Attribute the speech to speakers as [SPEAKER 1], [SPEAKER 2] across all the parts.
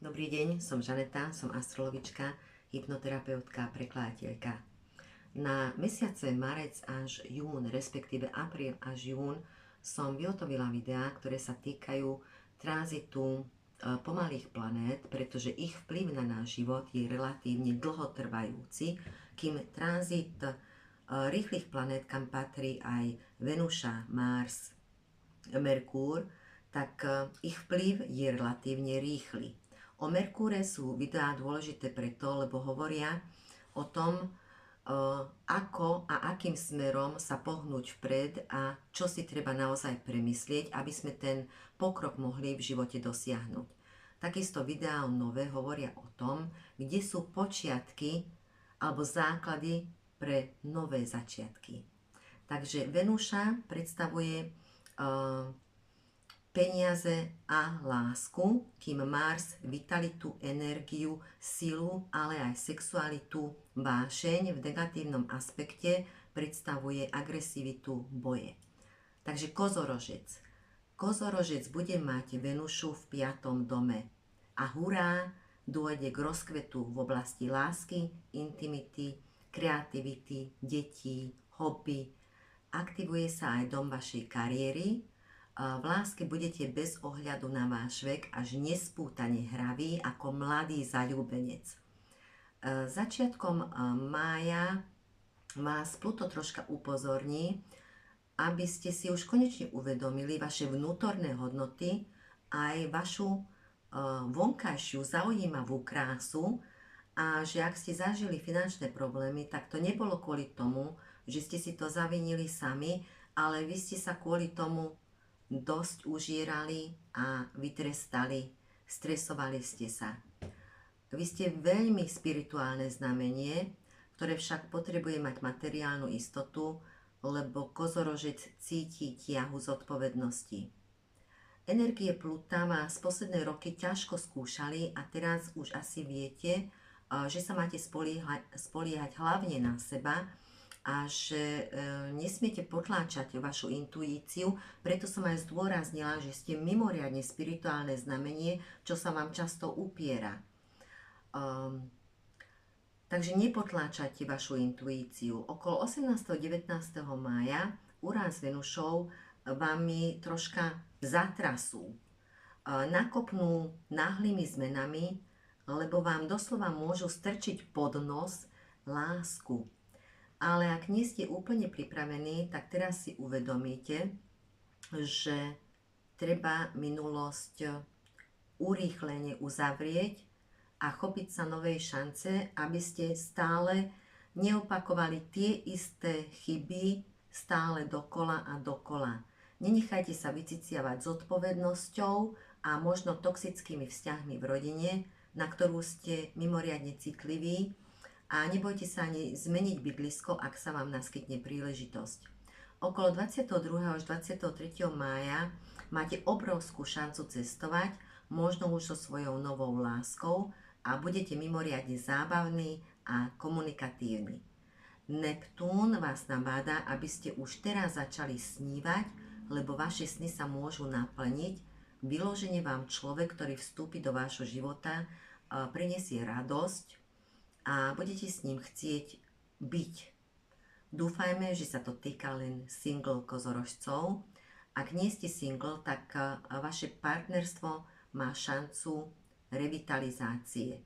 [SPEAKER 1] Dobrý deň, som Žaneta, som astrologička, hypnoterapeutka a prekladateľka. Na mesiace marec až jún, respektíve apríl až jún, som vyhotovila videá, ktoré sa týkajú tranzitu pomalých planét, pretože ich vplyv na náš život je relatívne dlhotrvajúci, kým tranzit rýchlych planét, kam patrí aj Venuša, Mars, Merkúr, tak ich vplyv je relatívne rýchly. O Merkúre sú videá dôležité preto, lebo hovoria o tom, ako a akým smerom sa pohnúť vpred a čo si treba naozaj premyslieť, aby sme ten pokrok mohli v živote dosiahnuť. Takisto videá nové hovoria o tom, kde sú počiatky alebo základy pre nové začiatky. Takže Venúša predstavuje peniaze a lásku, kým Mars vitalitu, energiu, silu, ale aj sexualitu, vášeň v negatívnom aspekte predstavuje agresivitu, boje. Takže Kozorožec. Kozorožec bude mať Venušu v 5. dome. A hurá, dôjde k rozkvetu v oblasti lásky, intimity, kreativity, detí, hobby. Aktivuje sa aj dom vašej kariéry. V láske budete bez ohľadu na váš vek až nespútane hraví ako mladý zaľúbenec. Začiatkom mája vás Pluto troška upozorní, aby ste si už konečne uvedomili vaše vnútorné hodnoty aj vašu vonkajšiu zaujímavú krásu a že ak ste zažili finančné problémy, tak to nebolo kvôli tomu, že ste si to zavinili sami, ale vy ste sa kvôli tomu dosť užírali a vytrestali, stresovali ste sa. Vy ste veľmi spirituálne znamenie, ktoré však potrebuje mať materiálnu istotu, lebo Kozorožec cíti tiahu zodpovednosti. Energie Pluta vás posledné roky ťažko skúšali a teraz už asi viete, že sa máte spoliehať hlavne na seba, a že nesmiete potláčať vašu intuíciu, preto som aj zdôraznila, že ste mimoriadne spirituálne znamenie, čo sa vám často upiera. Takže nepotláčajte vašu intuíciu. Okolo 18. 19. mája Urán s Venušou vami troška zatrasú. Nakopnú náhlymi zmenami, lebo vám doslova môžu strčiť pod nos lásku. Ale ak nie ste úplne pripravení, tak teraz si uvedomíte, že treba minulosť urýchlene uzavrieť a chopiť sa novej šance, aby ste stále neopakovali tie isté chyby stále dokola a dokola. Nenechajte sa vyciciavať zodpovednosťou a možno toxickými vzťahmi v rodine, na ktorú ste mimoriadne citliví, a nebojte sa ani zmeniť bydlisko, ak sa vám naskytne príležitosť. Okolo 22. až 23. mája máte obrovskú šancu cestovať, možno už so svojou novou láskou a budete mimoriadne zábavní a komunikatívni. Neptún vás nabáda, aby ste už teraz začali snívať, lebo vaše sny sa môžu naplniť. Vyložene vám človek, ktorý vstúpi do vášho života, prinesie radosť, a budete s ním chcieť byť. Dúfajme, že sa to týka len single kozorožcov. Ak nie ste single, tak vaše partnerstvo má šancu revitalizácie.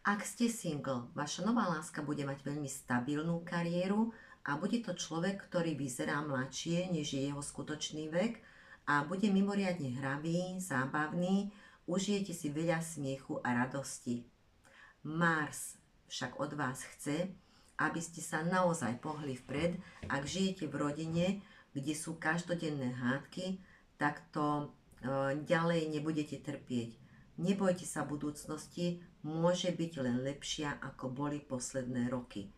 [SPEAKER 1] Ak ste single, vaša nová láska bude mať veľmi stabilnú kariéru a bude to človek, ktorý vyzerá mladšie, než je jeho skutočný vek a bude mimoriadne hravý, zábavný, užijete si veľa smiechu a radosti. Mars však od vás chce, aby ste sa naozaj pohli vpred. Ak žijete v rodine, kde sú každodenné hádky, tak to ďalej nebudete trpieť. Nebojte sa budúcnosti, môže byť len lepšia, ako boli posledné roky.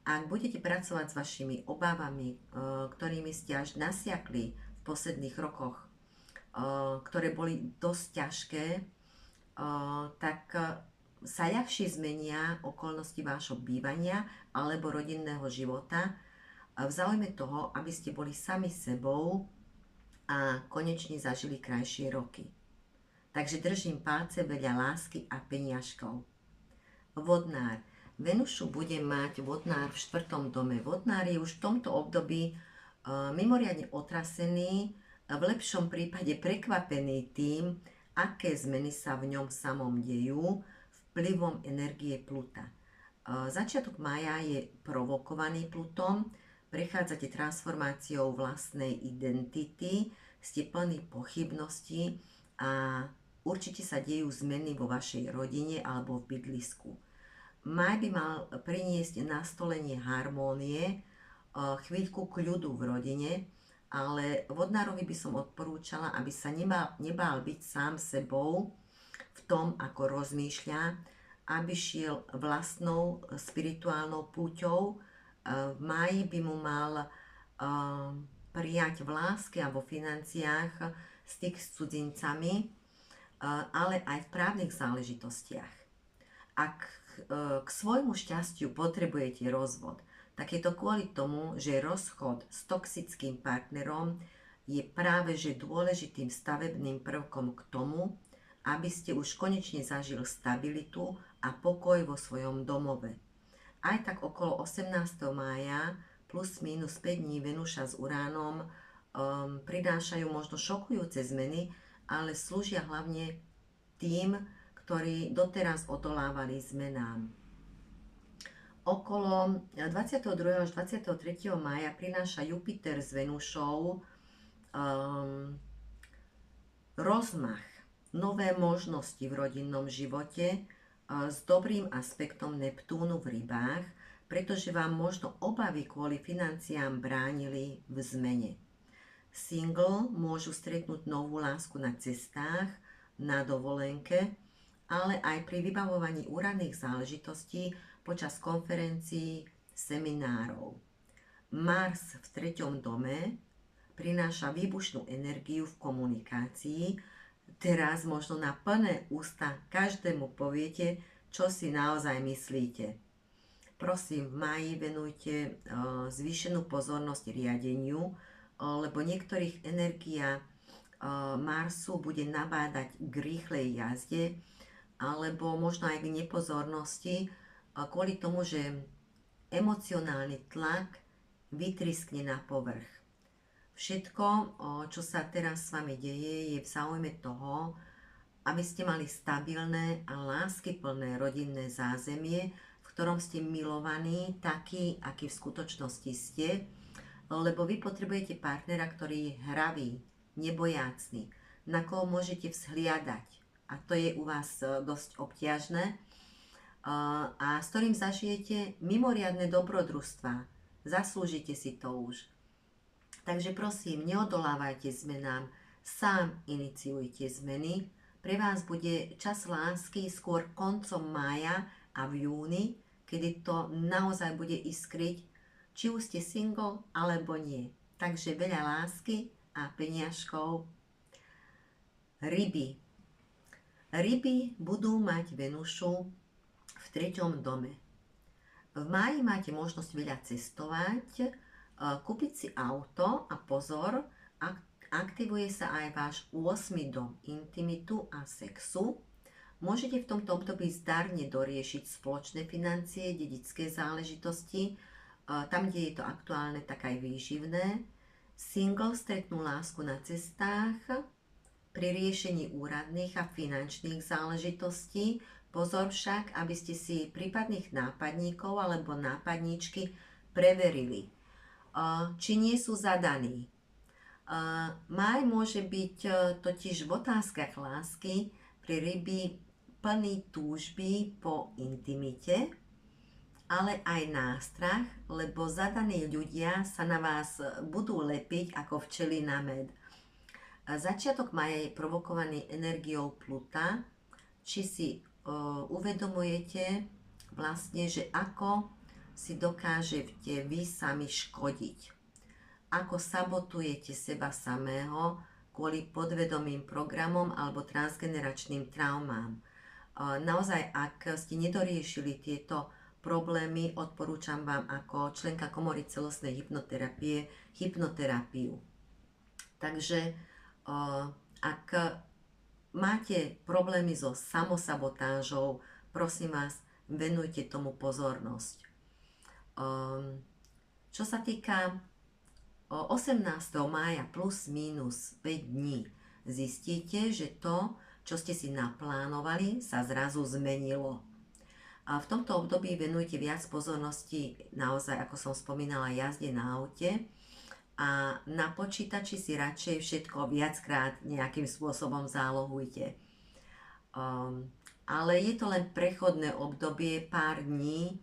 [SPEAKER 1] Ak budete pracovať s vašimi obávami, ktorými ste až nasiakli v posledných rokoch, ktoré boli dosť ťažké, tak sa ľahšie zmenia okolnosti vášho bývania alebo rodinného života v záujme toho, aby ste boli sami sebou a konečne zažili krajšie roky. Takže držím palce, veľa lásky a peniažkov. Vodnár. Venušu bude mať vodnár v 4. dome. Vodnár je už v tomto období mimoriadne otrasený, v lepšom prípade prekvapený tým, aké zmeny sa v ňom samom dejú vplyvom energie Pluta. Začiatok mája je provokovaný Plutom, prechádzate transformáciou vlastnej identity, ste plní pochybností a určite sa dejú zmeny vo vašej rodine alebo v bydlisku. Maj by mal priniesť nastolenie harmónie, chvíľku kľudu v rodine, ale vodnárovi by som odporúčala, aby sa nebál byť sám sebou v tom, ako rozmýšľa, aby šiel vlastnou spirituálnou púťou. V máji by mu mal prijať v láske a vo financiách styk s cudzincami, ale aj v právnych záležitostiach. Ak k svojmu šťastiu potrebujete rozvod, tak je to kvôli tomu, že rozchod s toxickým partnerom je práve že dôležitým stavebným prvkom k tomu, aby ste už konečne zažili stabilitu a pokoj vo svojom domove. Aj tak okolo 18. mája plus minus 5 dní Venuša s Uránom prinášajú možno šokujúce zmeny, ale slúžia hlavne tým, ktorí doteraz odolávali zmenám. Okolo 22. až 23. mája prináša Jupiter s Venušou rozmach, nové možnosti v rodinnom živote s dobrým aspektom Neptúnu v rybách, pretože vám možno obavy kvôli financiám bránili v zmene. Single môžu stretnúť novú lásku na cestách, na dovolenke, ale aj pri vybavovaní úradných záležitostí počas konferencií, seminárov. Mars v 3. dome prináša výbušnú energiu v komunikácii. Teraz možno na plné ústa každému poviete, čo si naozaj myslíte. Prosím, v máji venujte zvýšenú pozornosť riadeniu, lebo niektorých energia Marsu bude nabádať k rýchlej jazde, alebo možno aj k nepozornosti, kvôli tomu, že emocionálny tlak vytriskne na povrch. Všetko, čo sa teraz s vami deje, je v záujme toho, aby ste mali stabilné a láskyplné rodinné zázemie, v ktorom ste milovaní, taký, aký v skutočnosti ste, lebo vy potrebujete partnera, ktorý je hravý, nebojácný, na koho môžete vzhliadať. A to je u vás dosť obťažné. A s ktorým zažijete mimoriadne dobrodružstvá. Zaslúžite si to už. Takže prosím, neodolávajte zmenám, sám iniciujte zmeny. Pre vás bude čas lásky skôr koncom mája a v júni, kedy to naozaj bude iskriť, či už ste single alebo nie. Takže veľa lásky a peniažkov. Ryby. Ryby budú mať Venušu v 3. dome. V máji máte možnosť veľa cestovať, kúpiť si auto a pozor, aktivuje sa aj váš 8. dom intimitu a sexu. Môžete v tomto období zdarne doriešiť spoločné financie, dedičské záležitosti, tam, kde je to aktuálne, tak aj výživné. Single stretnú lásku na cestách, pri riešení úradných a finančných záležitostí. Pozor však, aby ste si prípadných nápadníkov alebo nápadníčky preverili, či nie sú zadaní. Máj môže byť totiž v otázkach lásky pre ryby plný túžby po intimite, ale aj nástrach, lebo zadaní ľudia sa na vás budú lepiť ako včely na med. Začiatok mája je provokovaný energiou Pluta, či si uvedomujete vlastne, že ako si dokážete vy sami škodiť. Ako sabotujete seba samého kvôli podvedomým programom alebo transgeneračným traumám. Naozaj, ak ste nedoriešili tieto problémy, odporúčam vám ako členka komory celostnej hypnoterapie hypnoterapiu. Takže ak máte problémy so samosabotážou, prosím vás, venujte tomu pozornosť. Čo sa týka 18. mája plus minus 5 dní, zistíte, že to, čo ste si naplánovali, sa zrazu zmenilo. A v tomto období venujte viac pozornosti naozaj, ako som spomínala, jazde na aute a na počítači si radšej všetko viackrát nejakým spôsobom zálohujte. Ale je to len prechodné obdobie, pár dní,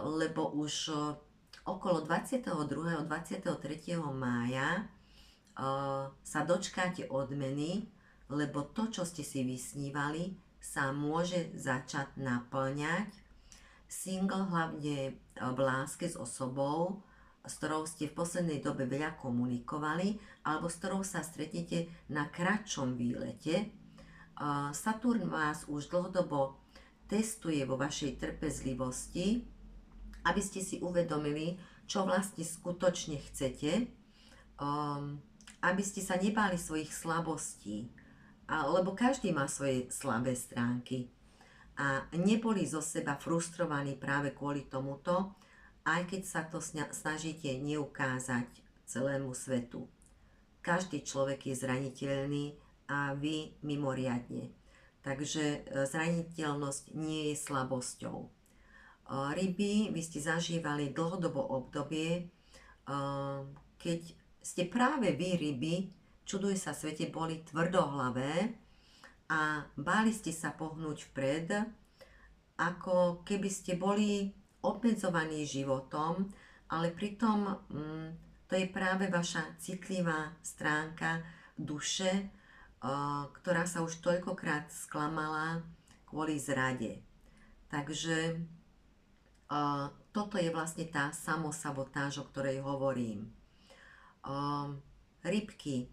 [SPEAKER 1] lebo už okolo 22. 23. mája sa dočkáte odmeny, lebo to, čo ste si vysnívali, sa môže začať naplňať. Single hlavne v láske s osobou, s ktorou ste v poslednej dobe veľa komunikovali, alebo s ktorou sa stretnete na kratšom výlete. Saturn vás už dlhodobo testuje vo vašej trpezlivosti, aby ste si uvedomili, čo vlastne skutočne chcete, aby ste sa nebáli svojich slabostí, lebo každý má svoje slabé stránky a neboli zo seba frustrovaní práve kvôli tomuto, aj keď sa to snažíte neukázať celému svetu. Každý človek je zraniteľný a vy mimoriadne. Takže zraniteľnosť nie je slabosťou. Ryby, vy ste zažívali dlhodobo obdobie, keď ste práve vy, ryby, čuduj sa svete, boli tvrdohlavé a báli ste sa pohnúť vpred, ako keby ste boli obmedzovaní životom, ale pritom to je práve vaša citlivá stránka duše, ktorá sa už toľkokrát sklamala kvôli zrade. Takže toto je vlastne tá samosabotáž, o ktorej hovorím. Rybky,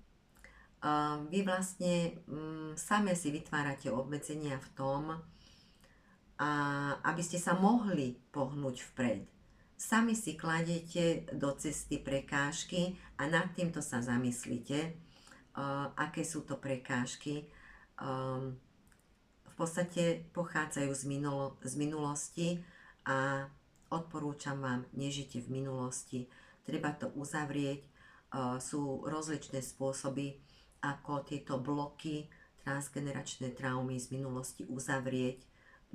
[SPEAKER 1] vy vlastne same si vytvárate obmedzenia v tom, aby ste sa mohli pohnúť vpred. Sami si kladete do cesty prekážky a nad týmto sa zamyslite, aké sú to prekážky. V podstate pochádzajú z minulosti a odporúčam vám, nežite v minulosti. Treba to uzavrieť. Sú rozličné spôsoby, ako tieto bloky, transgeneračné traumy z minulosti uzavrieť.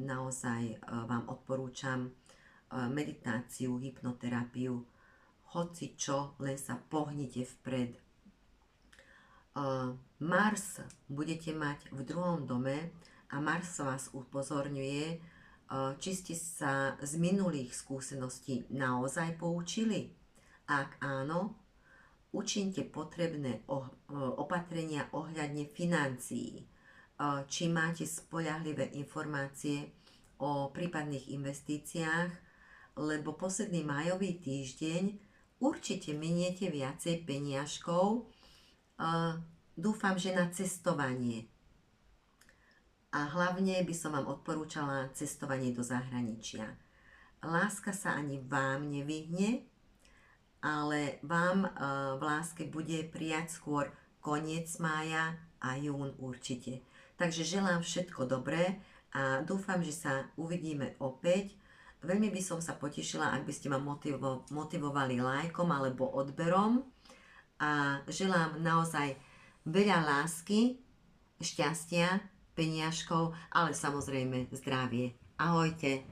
[SPEAKER 1] Naozaj vám odporúčam meditáciu, hypnoterapiu, hoci čo, len sa pohnite vpred. Mars budete mať v 2. dome a Mars vás upozorňuje, či ste sa z minulých skúseností naozaj poučili. Ak áno, učinte potrebné opatrenia ohľadne financií. Či máte spoľahlivé informácie o prípadných investíciách, lebo posledný májový týždeň určite miniete viacej peniažkov. Dúfam, že na cestovanie. A hlavne by som vám odporúčala cestovanie do zahraničia. Láska sa ani vám nevyhne, ale vám v láske bude prijať skôr koniec mája a jún určite. Takže želám všetko dobré a dúfam, že sa uvidíme opäť. Veľmi by som sa potešila, ak by ste ma motivovali lajkom alebo odberom a želám naozaj veľa lásky, šťastia, peniažkov, ale samozrejme zdravie. Ahojte.